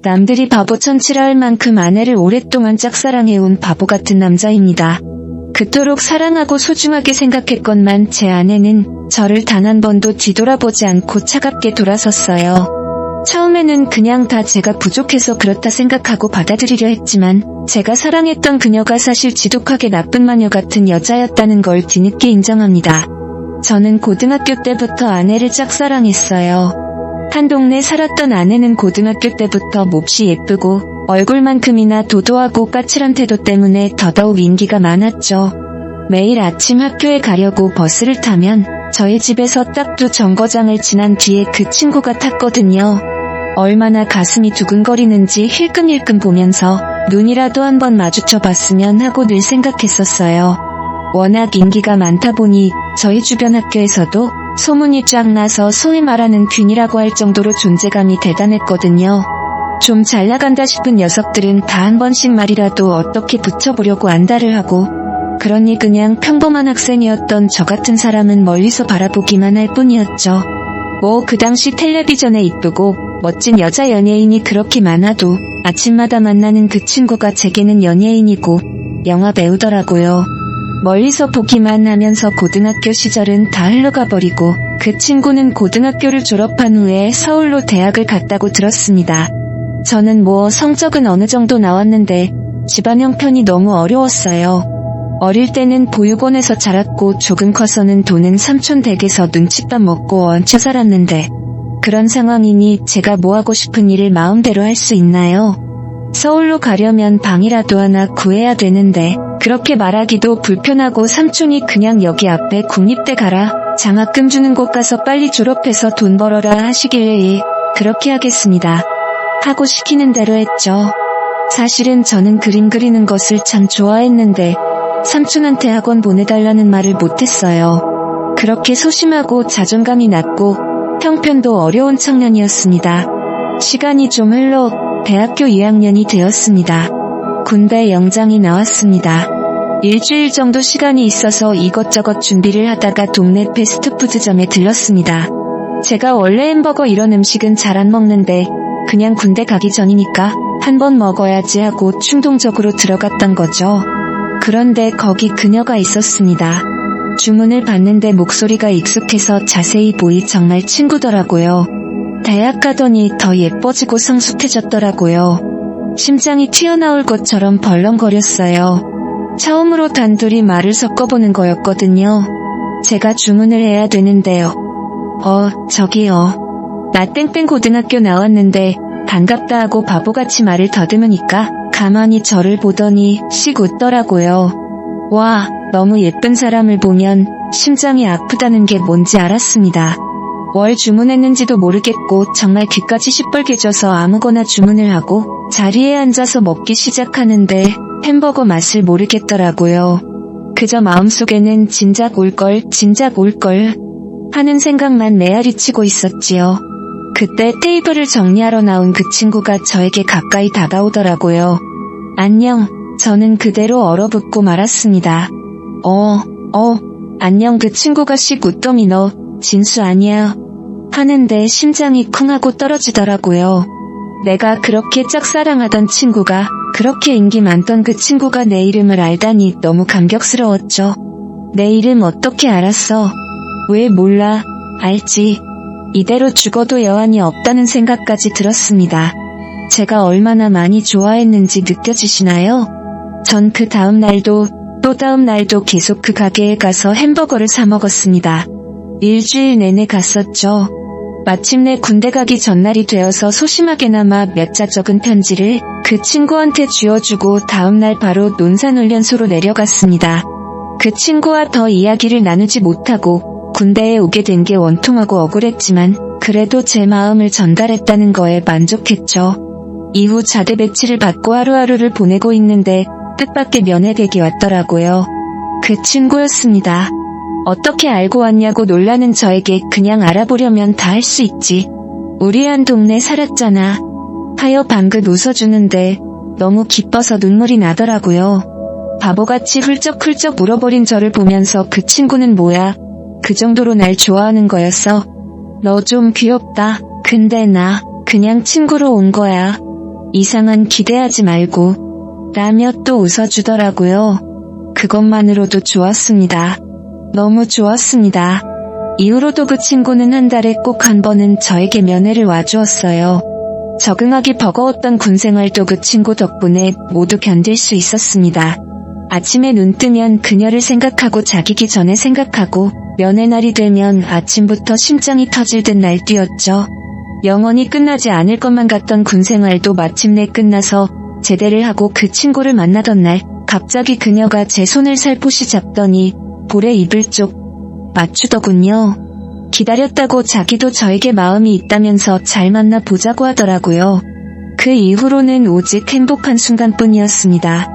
남들이 바보 천치라 할 만큼 아내를 오랫동안 짝사랑해온 바보 같은 남자입니다. 그토록 사랑하고 소중하게 생각했건만 제 아내는 저를 단 한 번도 뒤돌아보지 않고 차갑게 돌아섰어요. 처음에는 그냥 다 제가 부족해서 그렇다 생각하고 받아들이려 했지만 제가 사랑했던 그녀가 사실 지독하게 나쁜 마녀 같은 여자였다는 걸 뒤늦게 인정합니다. 저는 고등학교 때부터 아내를 짝사랑했어요. 한 동네 살았던 아내는 고등학교 때부터 몹시 예쁘고 얼굴만큼이나 도도하고 까칠한 태도 때문에 더더욱 인기가 많았죠. 매일 아침 학교에 가려고 버스를 타면 저희 집에서 딱 2정거장을 지난 뒤에 그 친구가 탔거든요. 얼마나 가슴이 두근거리는지 힐끔힐끔 보면서 눈이라도 한번 마주쳐 봤으면 하고 늘 생각했었어요. 워낙 인기가 많다 보니 저희 주변 학교에서도 소문이 쫙 나서 소위 말하는 균이라고 할 정도로 존재감이 대단했거든요. 좀 잘나간다 싶은 녀석들은 다 한 번씩 말이라도 어떻게 붙여보려고 안달을 하고, 그러니 그냥 평범한 학생이었던 저 같은 사람은 멀리서 바라보기만 할 뿐이었죠. 뭐 그 당시 텔레비전에 이쁘고 멋진 여자 연예인이 그렇게 많아도 아침마다 만나는 그 친구가 제게는 연예인이고 영화 배우더라고요. 멀리서 보기만 하면서 고등학교 시절은 다 흘러가 버리고 그 친구는 고등학교를 졸업한 후에 서울로 대학을 갔다고 들었습니다. 저는 뭐 성적은 어느 정도 나왔는데 집안 형편이 너무 어려웠어요. 어릴 때는 보육원에서 자랐고 조금 커서는 도는 삼촌 댁에서 눈칫밥 먹고 얹혀 살았는데 그런 상황이니 제가 뭐 하고 싶은 일을 마음대로 할 수 있나요? 서울로 가려면 방이라도 하나 구해야 되는데 그렇게 말하기도 불편하고 삼촌이 그냥 여기 앞에 국립대 가라, 장학금 주는 곳 가서 빨리 졸업해서 돈 벌어라 하시길래 그렇게 하겠습니다 하고 시키는 대로 했죠. 사실은 저는 그림 그리는 것을 참 좋아했는데 삼촌한테 학원 보내달라는 말을 못했어요. 그렇게 소심하고 자존감이 낮고 형편도 어려운 청년이었습니다. 시간이 좀 흘러 대학교 2학년이 되었습니다. 군대 영장이 나왔습니다. 일주일 정도 시간이 있어서 이것저것 준비를 하다가 동네 패스트푸드점에 들렀습니다. 제가 원래 햄버거 이런 음식은 잘 안 먹는데 그냥 군대 가기 전이니까 한번 먹어야지 하고 충동적으로 들어갔던 거죠. 그런데 거기 그녀가 있었습니다. 주문을 받는데 목소리가 익숙해서 자세히 보이 정말 친구더라고요. 대학 가더니 더 예뻐지고 성숙해졌더라고요. 심장이 튀어나올 것처럼 벌렁거렸어요. 처음으로 단둘이 말을 섞어보는 거였거든요. 제가 주문을 해야 되는데요. 저기요. 나 땡땡 고등학교 나왔는데 반갑다 하고 바보같이 말을 더듬으니까 가만히 저를 보더니 씩 웃더라고요. 와, 너무 예쁜 사람을 보면 심장이 아프다는 게 뭔지 알았습니다. 뭘 주문했는지도 모르겠고 정말 귀까지 시뻘개져서 아무거나 주문을 하고 자리에 앉아서 먹기 시작하는데 햄버거 맛을 모르겠더라고요. 그저 마음속에는 진작 올걸 하는 생각만 메아리치고 있었지요. 그때 테이블을 정리하러 나온 그 친구가 저에게 가까이 다가오더라고요. 안녕, 저는 그대로 얼어붙고 말았습니다. 안녕. 그 친구가 씩 웃더니 너 진수 아니야? 하는데 심장이 쿵 하고 떨어지더라고요. 내가 그렇게 짝사랑하던 친구가, 그렇게 인기 많던 그 친구가 내 이름을 알다니 너무 감격스러웠죠. 내 이름 어떻게 알았어? 왜 몰라? 알지. 이대로 죽어도 여한이 없다는 생각까지 들었습니다. 제가 얼마나 많이 좋아했는지 느껴지시나요? 전 그 다음 날도 또 다음 날도 계속 그 가게에 가서 햄버거를 사 먹었습니다. 일주일 내내 갔었죠. 마침내 군대 가기 전날이 되어서 소심하게나마 몇 자 적은 편지를 그 친구한테 쥐어주고 다음날 바로 논산훈련소로 내려갔습니다. 그 친구와 더 이야기를 나누지 못하고 군대에 오게 된 게 원통하고 억울했지만 그래도 제 마음을 전달했다는 거에 만족했죠. 이후 자대 배치를 받고 하루하루를 보내고 있는데 뜻밖의 면회객이 왔더라고요. 그 친구였습니다. 어떻게 알고 왔냐고 놀라는 저에게 그냥 알아보려면 다 할 수 있지. 우리 한 동네 살았잖아. 하여 방긋 웃어주는데 너무 기뻐서 눈물이 나더라고요. 바보같이 훌쩍훌쩍 울어버린 저를 보면서 그 친구는 뭐야? 그 정도로 날 좋아하는 거였어? 너 좀 귀엽다. 근데 나 그냥 친구로 온 거야. 이상한 기대하지 말고. 라며 또 웃어주더라고요. 그것만으로도 좋았습니다. 너무 좋았습니다. 이후로도 그 친구는 한 달에 꼭 한 번은 저에게 면회를 와주었어요. 적응하기 버거웠던 군생활도 그 친구 덕분에 모두 견딜 수 있었습니다. 아침에 눈 뜨면 그녀를 생각하고 자기기 전에 생각하고 면회 날이 되면 아침부터 심장이 터질 듯 날뛰었죠. 영원히 끝나지 않을 것만 같던 군생활도 마침내 끝나서 제대를 하고 그 친구를 만나던 날 갑자기 그녀가 제 손을 살포시 잡더니 볼에 입을 쪽 맞추더군요. 기다렸다고 자기도 저에게 마음이 있다면서 잘 만나 보자고 하더라고요. 그 이후로는 오직 행복한 순간뿐이었습니다.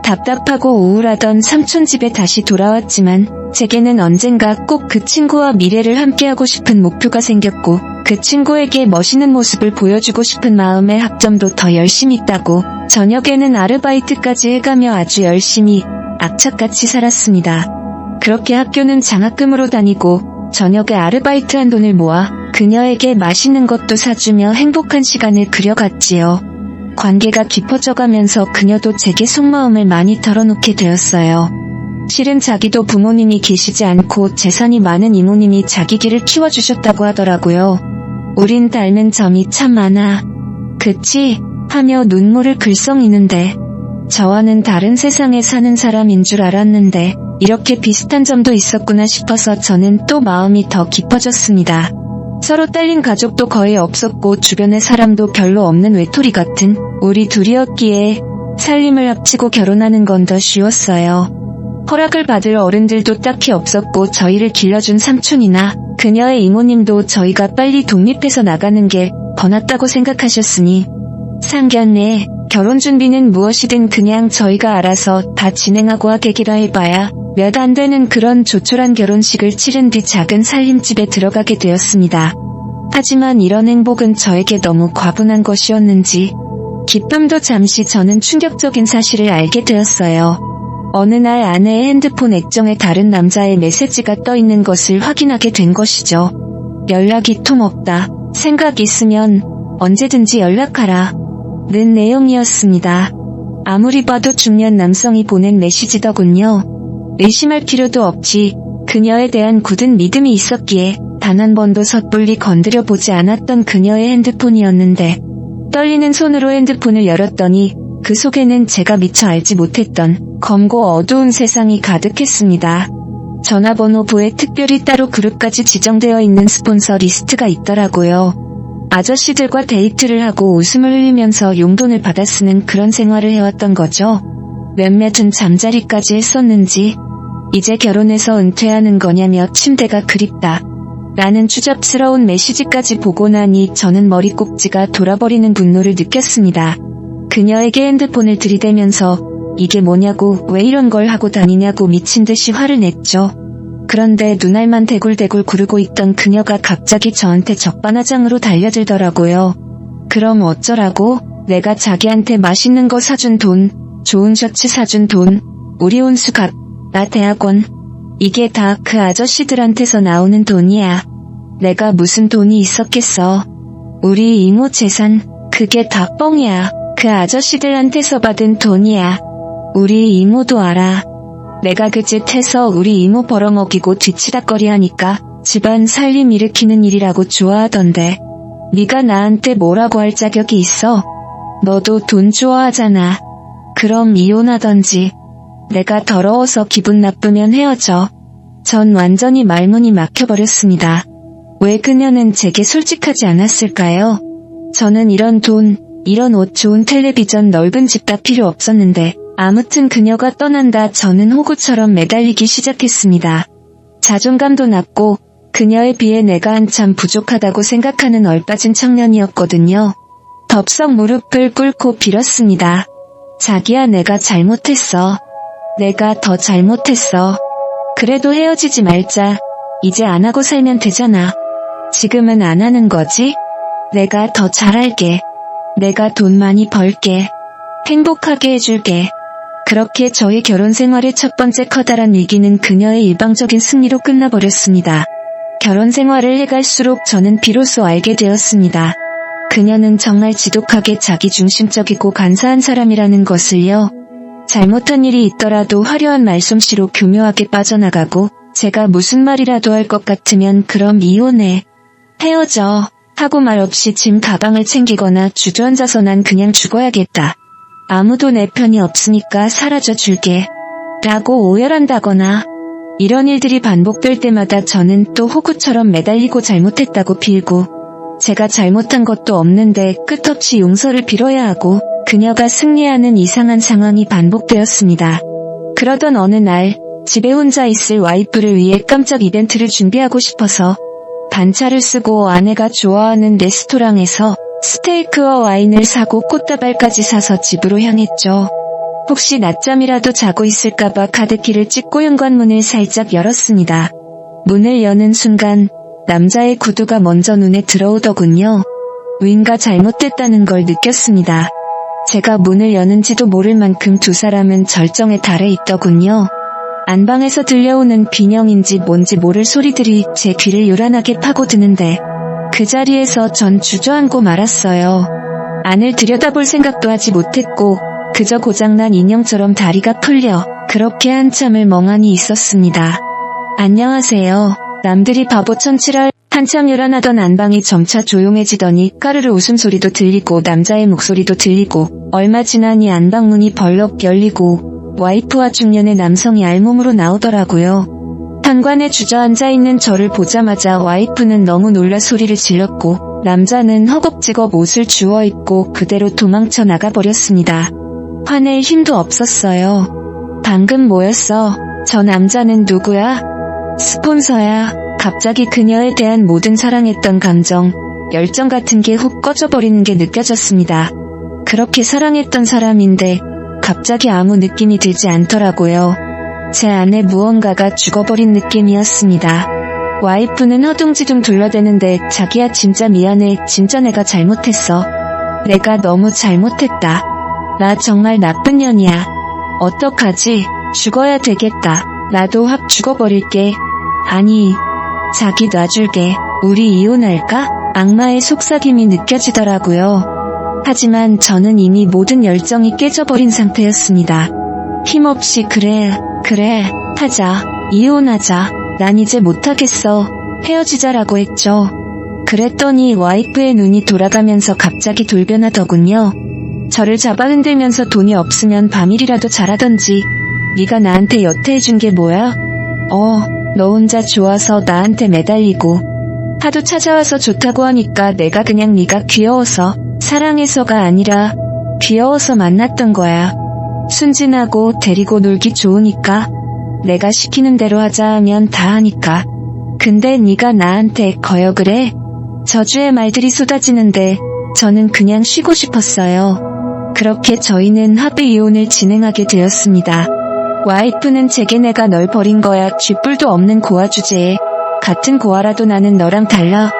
답답하고 우울하던 삼촌 집에 다시 돌아왔지만 제게는 언젠가 꼭 그 친구와 미래를 함께하고 싶은 목표가 생겼고 그 친구에게 멋있는 모습을 보여주고 싶은 마음에 학점도 더 열심히 따고 저녁에는 아르바이트까지 해가며 아주 열심히 악착같이 살았습니다. 그렇게 학교는 장학금으로 다니고 저녁에 아르바이트한 돈을 모아 그녀에게 맛있는 것도 사주며 행복한 시간을 그려갔지요. 관계가 깊어져가면서 그녀도 제게 속마음을 많이 털어놓게 되었어요. 실은 자기도 부모님이 계시지 않고 재산이 많은 이모님이 자기 길을 키워주셨다고 하더라고요. 우린 닮은 점이 참 많아. 그치? 하며 눈물을 글썽이는데 저와는 다른 세상에 사는 사람인 줄 알았는데 이렇게 비슷한 점도 있었구나 싶어서 저는 또 마음이 더 깊어졌습니다. 서로 딸린 가족도 거의 없었고 주변에 사람도 별로 없는 외톨이 같은 우리 둘이었기에 살림을 합치고 결혼하는 건 더 쉬웠어요. 허락을 받을 어른들도 딱히 없었고 저희를 길러준 삼촌이나 그녀의 이모님도 저희가 빨리 독립해서 나가는 게 더 낫다고 생각하셨으니 상견례, 결혼 준비는 무엇이든 그냥 저희가 알아서 다 진행하고 하겠기라 해봐야 몇 안 되는 그런 조촐한 결혼식을 치른 뒤 작은 살림집에 들어가게 되었습니다. 하지만 이런 행복은 저에게 너무 과분한 것이었는지 기쁨도 잠시 저는 충격적인 사실을 알게 되었어요. 어느 날 아내의 핸드폰 액정에 다른 남자의 메시지가 떠있는 것을 확인하게 된 것이죠. 연락이 통 없다. 생각 있으면 언제든지 연락하라. 는 내용이었습니다. 아무리 봐도 중년 남성이 보낸 메시지더군요. 의심할 필요도 없지. 그녀에 대한 굳은 믿음이 있었기에 단 한 번도 섣불리 건드려보지 않았던 그녀의 핸드폰이었는데 떨리는 손으로 핸드폰을 열었더니 그 속에는 제가 미처 알지 못했던 검고 어두운 세상이 가득했습니다. 전화번호부에 특별히 따로 그룹까지 지정되어 있는 스폰서 리스트가 있더라고요. 아저씨들과 데이트를 하고 웃음을 흘리면서 용돈을 받아 쓰는 그런 생활을 해왔던 거죠. 몇몇은 잠자리까지 했었는지 이제 결혼해서 은퇴하는 거냐며 침대가 그립다. 라는 추잡스러운 메시지까지 보고 나니 저는 머리꼭지가 돌아버리는 분노를 느꼈습니다. 그녀에게 핸드폰을 들이대면서 이게 뭐냐고 왜 이런 걸 하고 다니냐고 미친 듯이 화를 냈죠. 그런데 눈알만 대굴대굴 구르고 있던 그녀가 갑자기 저한테 적반하장으로 달려들더라고요. 그럼 어쩌라고? 내가 자기한테 맛있는 거 사준 돈, 좋은 셔츠 사준 돈, 우리 온수 값, 나 대학원. 이게 다 그 아저씨들한테서 나오는 돈이야. 내가 무슨 돈이 있었겠어. 우리 이모 재산, 그게 다 뻥이야. 그 아저씨들한테서 받은 돈이야. 우리 이모도 알아. 내가 그 짓 해서 우리 이모 벌어먹이고 뒤치다꺼리 하니까 집안 살림 일으키는 일이라고 좋아하던데. 네가 나한테 뭐라고 할 자격이 있어? 너도 돈 좋아하잖아. 그럼 이혼하던지. 내가 더러워서 기분 나쁘면 헤어져. 전 완전히 말문이 막혀버렸습니다. 왜 그녀는 제게 솔직하지 않았을까요? 저는 이런 돈, 이런 옷, 좋은 텔레비전, 넓은 집 다 필요 없었는데 아무튼 그녀가 떠난다 저는 호구처럼 매달리기 시작했습니다. 자존감도 낮고 그녀에 비해 내가 한참 부족하다고 생각하는 얼빠진 청년이었거든요. 덥석 무릎을 꿇고 빌었습니다. 자기야, 내가 잘못했어. 내가 더 잘못했어. 그래도 헤어지지 말자. 이제 안 하고 살면 되잖아. 지금은 안 하는 거지? 내가 더 잘할게. 내가 돈 많이 벌게. 행복하게 해줄게. 그렇게 저희 결혼 생활의 첫 번째 커다란 위기는 그녀의 일방적인 승리로 끝나버렸습니다. 결혼 생활을 해갈수록 저는 비로소 알게 되었습니다. 그녀는 정말 지독하게 자기중심적이고 간사한 사람이라는 것을요. 잘못한 일이 있더라도 화려한 말솜씨로 교묘하게 빠져나가고 제가 무슨 말이라도 할 것 같으면 그럼 이혼해. 헤어져. 하고 말없이 짐 가방을 챙기거나 주저앉아서 난 그냥 죽어야겠다. 아무도 내 편이 없으니까 사라져 줄게. 라고 오열한다거나 이런 일들이 반복될 때마다 저는 또 호구처럼 매달리고 잘못했다고 빌고 제가 잘못한 것도 없는데 끝없이 용서를 빌어야 하고 그녀가 승리하는 이상한 상황이 반복되었습니다. 그러던 어느 날 집에 혼자 있을 와이프를 위해 깜짝 이벤트를 준비하고 싶어서 반차를 쓰고 아내가 좋아하는 레스토랑에서 스테이크와 와인을 사고 꽃다발까지 사서 집으로 향했죠. 혹시 낮잠이라도 자고 있을까봐 카드키를 찍고 현관문을 살짝 열었습니다. 문을 여는 순간 남자의 구두가 먼저 눈에 들어오더군요. 윈가 잘못됐다는 걸 느꼈습니다. 제가 문을 여는지도 모를 만큼 두 사람은 절정에 달해 있더군요. 안방에서 들려오는 비명인지 뭔지 모를 소리들이 제 귀를 요란하게 파고드는데 그 자리에서 전 주저앉고 말았어요. 안을 들여다볼 생각도 하지 못했고 그저 고장난 인형처럼 다리가 풀려 그렇게 한참을 멍하니 있었습니다. 안녕하세요. 남들이 바보천 7월 한참 요란하던 안방이 점차 조용해지더니 까르르 웃음소리도 들리고 남자의 목소리도 들리고 얼마 지나니 안방문이 벌럭 열리고 와이프와 중년의 남성이 알몸으로 나오더라고요. 현관에 주저앉아 있는 저를 보자마자 와이프는 너무 놀라 소리를 질렀고 남자는 허겁지겁 옷을 주워 입고 그대로 도망쳐 나가버렸습니다. 화낼 힘도 없었어요. 방금 뭐였어? 저 남자는 누구야? 스폰서야. 갑자기 그녀에 대한 모든 사랑했던 감정, 열정 같은 게 훅 꺼져버리는 게 느껴졌습니다. 그렇게 사랑했던 사람인데 갑자기 아무 느낌이 들지 않더라고요. 제 안에 무언가가 죽어버린 느낌이었습니다. 와이프는 허둥지둥 둘러대는데 자기야 진짜 미안해. 진짜 내가 잘못했어. 내가 너무 잘못했다. 나 정말 나쁜 년이야. 어떡하지? 죽어야 되겠다. 나도 확 죽어버릴게. 아니, 자기 놔줄게. 우리 이혼할까? 악마의 속삭임이 느껴지더라고요. 하지만 저는 이미 모든 열정이 깨져버린 상태였습니다. 힘없이 그래 하자. 이혼하자. 난 이제 못하겠어. 헤어지자라고 했죠. 그랬더니 와이프의 눈이 돌아가면서 갑자기 돌변하더군요. 저를 잡아 흔들면서 돈이 없으면 밤일이라도 자라던지. 네가 나한테 여태해준 게 뭐야? 너 혼자 좋아서 나한테 매달리고 하도 찾아와서 좋다고 하니까 내가 그냥 네가 귀여워서 사랑해서가 아니라 귀여워서 만났던 거야. 순진하고 데리고 놀기 좋으니까 내가 시키는 대로 하자 하면 다 하니까. 근데 네가 나한테 거역을 해? 저주의 말들이 쏟아지는데 저는 그냥 쉬고 싶었어요. 그렇게 저희는 합의 이혼을 진행하게 되었습니다. 와이프는 제게 내가 널 버린 거야. 쥐뿔도 없는 고아 주제에 같은 고아라도 나는 너랑 달라.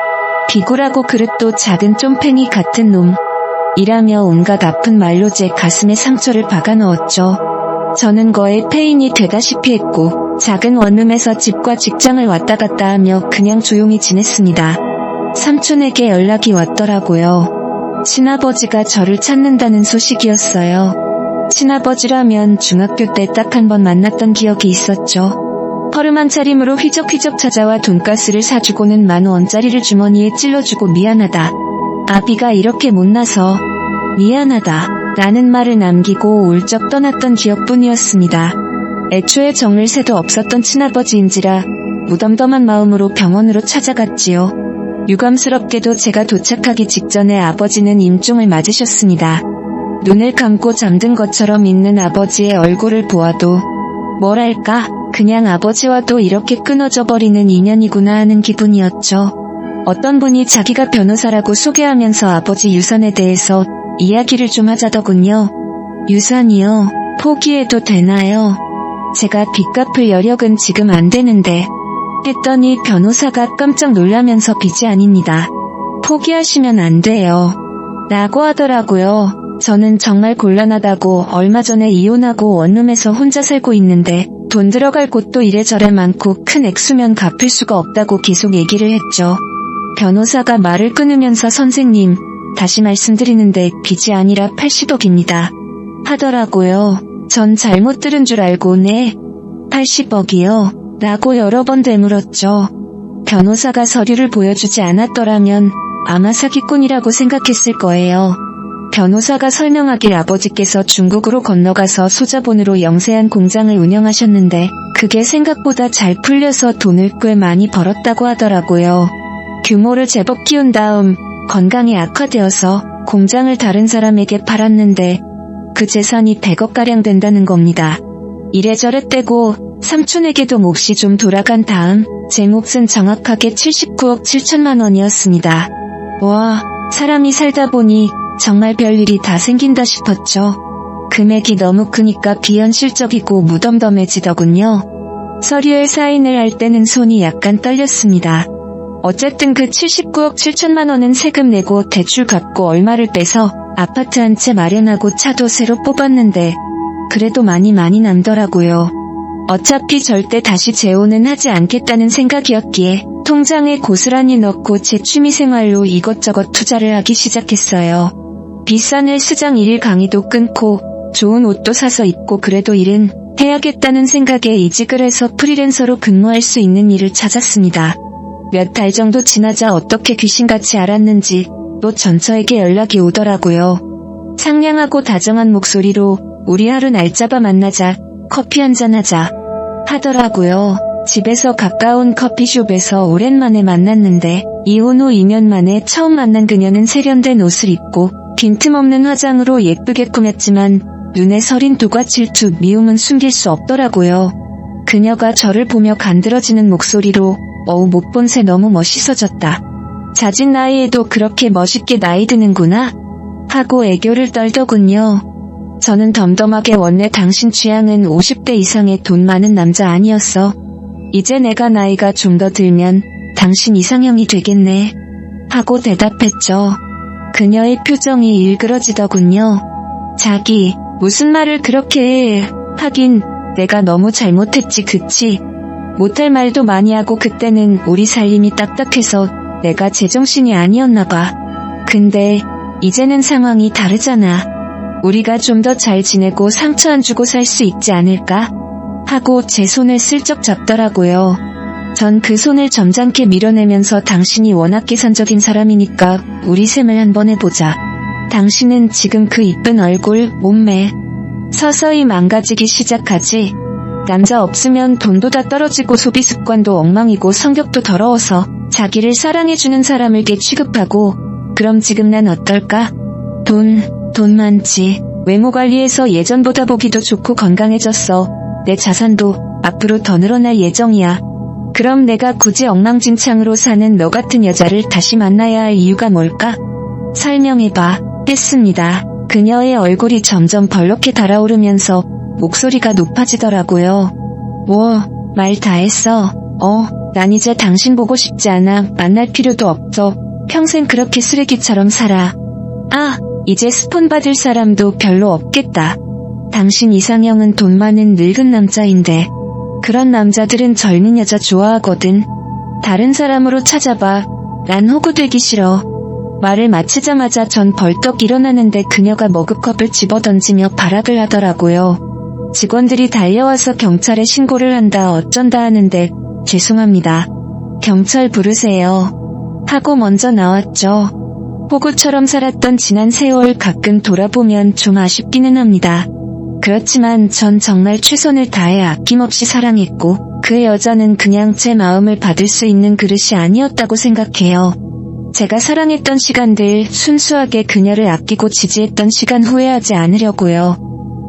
비굴하고 그릇도 작은 쫌팽이 같은 놈. 이라며 온갖 아픈 말로 제 가슴에 상처를 박아 넣었죠. 저는 거에 폐인이 되다시피 했고 작은 원룸에서 집과 직장을 왔다 갔다 하며 그냥 조용히 지냈습니다. 삼촌에게 연락이 왔더라고요. 친아버지가 저를 찾는다는 소식이었어요. 친아버지라면 중학교 때 딱 한 번 만났던 기억이 있었죠. 허름한 차림으로 휘적휘적 찾아와 돈가스를 사주고는 10,000원짜리를 주머니에 찔러주고 미안하다. 아비가 이렇게 못나서 미안하다 라는 말을 남기고 울적 떠났던 기억뿐이었습니다. 애초에 정을 새도 없었던 친아버지인지라 무덤덤한 마음으로 병원으로 찾아갔지요. 유감스럽게도 제가 도착하기 직전에 아버지는 임종을 맞으셨습니다. 눈을 감고 잠든 것처럼 있는 아버지의 얼굴을 보아도 뭐랄까 그냥 아버지와도 이렇게 끊어져 버리는 인연이구나 하는 기분이었죠. 어떤 분이 자기가 변호사라고 소개하면서 아버지 유산에 대해서 이야기를 좀 하자더군요. 유산이요? 포기해도 되나요? 제가 빚 갚을 여력은 지금 안 되는데 했더니 변호사가 깜짝 놀라면서 빚이 아닙니다. 포기하시면 안 돼요. 라고 하더라고요. 저는 정말 곤란하다고 얼마 전에 이혼하고 원룸에서 혼자 살고 있는데 돈 들어갈 곳도 이래저래 많고 큰 액수면 갚을 수가 없다고 계속 얘기를 했죠. 변호사가 말을 끊으면서 선생님, 다시 말씀드리는데 빚이 아니라 80억입니다. 하더라고요. 전 잘못 들은 줄 알고 네, 80억이요? 라고 여러 번 되물었죠. 변호사가 서류를 보여주지 않았더라면 아마 사기꾼이라고 생각했을 거예요. 변호사가 설명하길 아버지께서 중국으로 건너가서 소자본으로 영세한 공장을 운영하셨는데 그게 생각보다 잘 풀려서 돈을 꽤 많이 벌었다고 하더라고요. 규모를 제법 키운 다음 건강이 악화되어서 공장을 다른 사람에게 팔았는데 그 재산이 100억가량 된다는 겁니다. 이래저래 떼고 삼촌에게도 몫이 좀 돌아간 다음 제 몫은 정확하게 79억 7천만 원이었습니다. 와, 사람이 살다 보니 정말 별일이 다 생긴다 싶었죠. 금액이 너무 크니까 비현실적이고 무덤덤해지더군요. 서류에 사인을 할 때는 손이 약간 떨렸습니다. 어쨌든 그 79억 7천만 원은 세금 내고 대출 갚고 얼마를 빼서 아파트 한 채 마련하고 차도 새로 뽑았는데 그래도 많이 남더라고요. 어차피 절대 다시 재혼은 하지 않겠다는 생각이었기에 통장에 고스란히 넣고 제 취미생활로 이것저것 투자를 하기 시작했어요. 비싼 헬스장 1일 강의도 끊고 좋은 옷도 사서 입고 그래도 일은 해야겠다는 생각에 이직을 해서 프리랜서로 근무할 수 있는 일을 찾았습니다. 몇 달 정도 지나자 어떻게 귀신같이 알았는지 또 전처에게 연락이 오더라고요. 상냥하고 다정한 목소리로 우리 하루 날 잡아 만나자, 커피 한잔 하자 하더라고요. 집에서 가까운 커피숍에서 오랜만에 만났는데 이혼 후 2년 만에 처음 만난 그녀는 세련된 옷을 입고 빈틈없는 화장으로 예쁘게 꾸몄지만 눈에 서린 도과 질투, 미움은 숨길 수 없더라고요. 그녀가 저를 보며 간드러지는 목소리로 어우 못 본 새 너무 멋있어졌다. 자진 나이에도 그렇게 멋있게 나이 드는구나 하고 애교를 떨더군요. 저는 덤덤하게 원래 당신 취향은 50대 이상의 돈 많은 남자 아니었어. 이제 내가 나이가 좀 더 들면 당신 이상형이 되겠네 하고 대답했죠. 그녀의 표정이 일그러지더군요. 자기 무슨 말을 그렇게 해. 하긴 내가 너무 잘못했지 그치? 못할 말도 많이 하고 그때는 우리 살림이 딱딱해서 내가 제정신이 아니었나 봐. 근데 이제는 상황이 다르잖아. 우리가 좀 더 잘 지내고 상처 안 주고 살 수 있지 않을까? 하고 제 손을 슬쩍 잡더라고요. 전 그 손을 점잖게 밀어내면서 당신이 워낙 계산적인 사람이니까 우리 셈을 한번 해보자. 당신은 지금 그 이쁜 얼굴, 몸매 서서히 망가지기 시작하지. 남자 없으면 돈도 다 떨어지고 소비 습관도 엉망이고 성격도 더러워서 자기를 사랑해주는 사람을 개 취급하고 그럼 지금 난 어떨까? 돈 많지. 외모 관리해서 예전보다 보기도 좋고 건강해졌어. 내 자산도 앞으로 더 늘어날 예정이야. 그럼 내가 굳이 엉망진창으로 사는 너 같은 여자를 다시 만나야 할 이유가 뭘까? 설명해봐. 했습니다. 그녀의 얼굴이 점점 벌겋게 달아오르면서 목소리가 높아지더라고요. 말 다 했어. 난 이제 당신 보고 싶지 않아. 만날 필요도 없어. 평생 그렇게 쓰레기처럼 살아. 이제 스폰 받을 사람도 별로 없겠다. 당신 이상형은 돈 많은 늙은 남자인데 그런 남자들은 젊은 여자 좋아하거든. 다른 사람으로 찾아봐. 난 호구되기 싫어. 말을 마치자마자 전 벌떡 일어나는데 그녀가 머그컵을 집어던지며 발악을 하더라고요. 직원들이 달려와서 경찰에 신고를 한다 어쩐다 하는데 죄송합니다. 경찰 부르세요. 하고 먼저 나왔죠. 호구처럼 살았던 지난 세월 가끔 돌아보면 좀 아쉽기는 합니다. 그렇지만 전 정말 최선을 다해 아낌없이 사랑했고 그 여자는 그냥 제 마음을 받을 수 있는 그릇이 아니었다고 생각해요. 제가 사랑했던 시간들 순수하게 그녀를 아끼고 지지했던 시간 후회하지 않으려고요.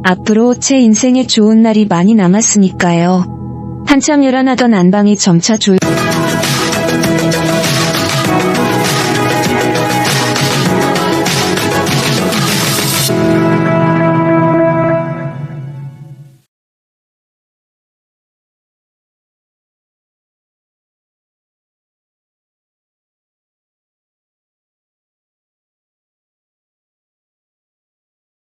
앞으로 제 인생에 좋은 날이 많이 남았으니까요. 한참 요란하던 안방이 점차